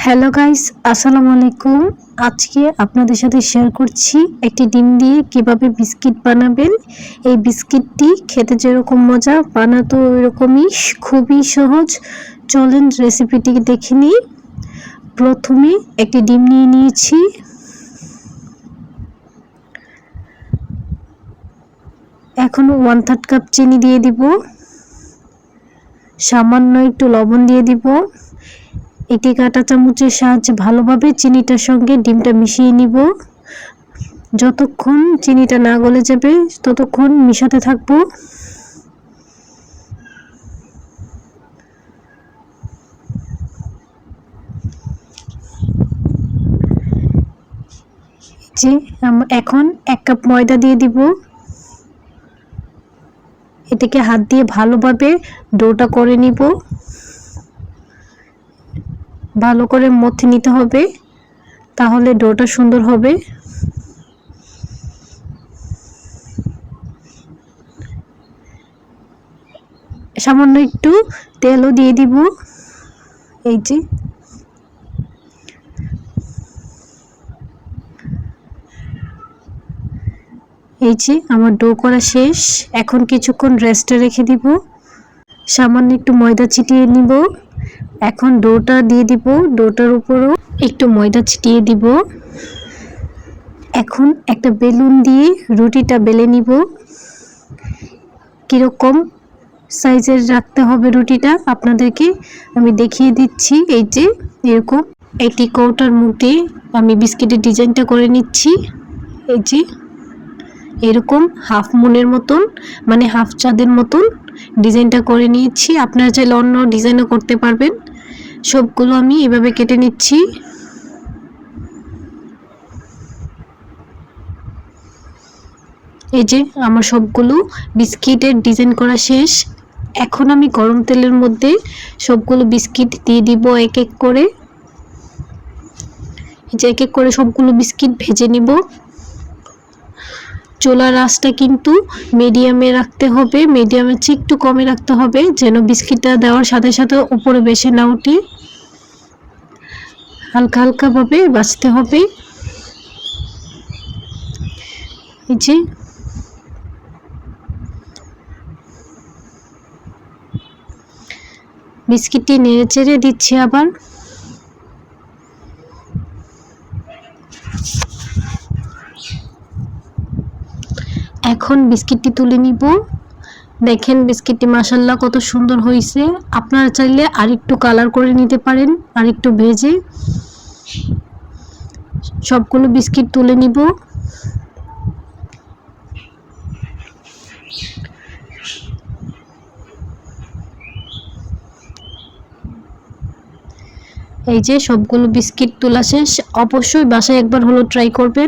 Hello guys, আসসালামু আলাইকুম। আজকে আপনাদের সাথে শেয়ার করছি একটি ডিম দিয়ে কিভাবে বিস্কিট বানাবেন। এই বিস্কিটটি খেতে যেরকম মজা, বানাতো এরকমই খুবই সহজ। চলেন রেসিপিটি দেখে নিই। প্রথমে একটি ডিম নিয়ে নিয়েছি। এখন 1/3 কাপ চিনি দিয়ে দিব। সামান্য একটু লবণ দিয়ে দিব। একটি কাঁটা চামচের সাহায্যে ভালোভাবে চিনিটার সঙ্গে ডিমটা মিশিয়ে নিব। যতক্ষণ চিনিটা না গলে যাবে ততক্ষণ মিশাতে থাকবো। এখন 1 কাপ ময়দা দিয়ে দিব। এটাকে হাত দিয়ে ভালোভাবে ডোটা করে নিব। ভালো করে মথে নিতে হবে, তাহলে ডোটা সুন্দর হবে। সামান্য একটু তেলও দিয়ে দিব। এই যে আমার ডো করা শেষ। এখন কিছুক্ষণ রেস্টে রেখে দিব। সামান্য একটু ময়দা ছিটিয়ে নিব। এখন ডোটা দিয়ে দিব। ডোটার উপরও একটু ময়দা ছিটিয়ে দিব। এখন একটা বেলুন দিয়ে রুটিটা বেলে নিব। কিরকম সাইজের রাখতে হবে রুটিটা আপনাদেরকে আমি দেখিয়ে দিচ্ছি। এই যে এরকম একটি কৌটার মধ্যে আমি বিস্কিটের ডিজাইনটা করে নিচ্ছি। এই যে এরকম হাফ মুনের মতন, মানে হাফ চাঁদের মতন ডিজাইনটা করে নিয়েছি। আপনারা চাইলে অন্য ডিজাইনও করতে পারবেন। সবগুলো আমি এভাবে কেটে নিচ্ছি। এই যে আমার সবগুলো বিস্কিটের ডিজাইন করা শেষ। এখন আমি গরম তেলের মধ্যে সবগুলো বিস্কিট দিয়ে দিব এক এক করে। এই যে এক এক করে সবগুলো বিস্কিট ভেজে নিব। চুলার আঁচটা কিন্তু মিডিয়ামে রাখতে হবে, মিডিয়ামের চেয়ে একটু কমে রাখতে হবে, যেন বিস্কিটটা দেওয়ার সাথে সাথে উপরে ভেসে না ওঠে। হালকা হালকা ভাবে ভাজতে হবে। এই যে বিস্কিটটি নেড়ে চেড়ে দিচ্ছি আবার। এখন বিস্কিটটি তুলে নিব। দেখেন বিস্কিটটি মাশাআল্লাহ কত সুন্দর হয়েছে। আপনারা চাইলে আরেকটু কালার করে নিতে পারেন, আরেকটু ভেজে। সবগুলো বিস্কিট তুলে নিব। এই যে সবগুলো বিস্কিট তোলা শেষ। অবশ্যই বাসায় একবার হলো ট্রাই করবেন।